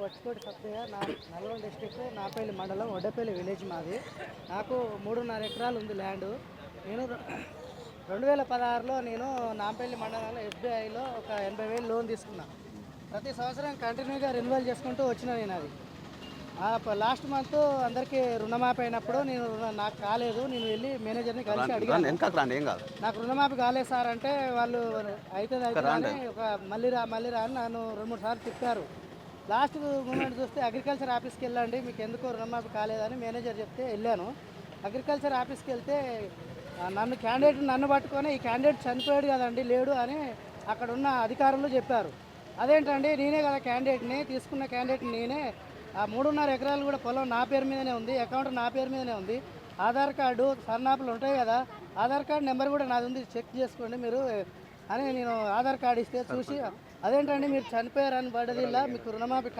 బచ్చికోటి Sattaiah, Nalgonda district, Nampally మండలం, Oddapalli village మాది. నాకు 3.5 ఎకరాలు ఉంది ల్యాండ్. నేను 2016లో నేను నాంపల్లి మండలంలో ఎస్బీఐలో ఒక 80,000 లోన్ తీసుకున్నా. ప్రతి సంవత్సరం కంటిన్యూగా రెన్యువల్ చేసుకుంటూ వచ్చిన నేను అది. లాస్ట్ మంత్ అందరికీ రుణమాఫీ అయినప్పుడు నాకు కాలేదు. నేను వెళ్ళి మేనేజర్ని కలిసి అడిగాను, నాకు రుణమాఫీ కాలేదు సార్ అంటే, వాళ్ళు అవుతుంది అని ఒక మళ్ళీ రా అని నన్ను 2-3 సార్లు తిప్పారు. లాస్ట్ మూమెంట్ చూస్తే అగ్రికల్చర్ ఆఫీస్కి వెళ్ళండి, మీకు ఎందుకో రుణమాఫీ కాలేదని మేనేజర్ చెప్తే వెళ్ళాను. అగ్రికల్చర్ ఆఫీస్కి వెళ్తే నన్ను పట్టుకొని, ఈ క్యాండిడేట్ చనిపోయాడు కదండి, లేడు అని అక్కడ ఉన్న అధికారులు చెప్పారు. అదేంటండి, నేనే కదా క్యాండిడేట్ని, తీసుకున్న క్యాండిడేట్ని నేనే. ఆ 3.5 ఎకరాలు కూడా పొలం నా పేరు మీదనే ఉంది, అకౌంట్ నా పేరు మీదనే ఉంది, ఆధార్ కార్డు సన్నాపులు ఉంటాయి కదా, ఆధార్ కార్డు నెంబర్ కూడా నాది ఉంది, చెక్ చేసుకోండి మీరు అని నేను ఆధార్ కార్డు ఇస్తే చూసి, అదేంటండి మీరు చనిపోయారని పడ్డది, ఇలా మీకు రుణమాఫీ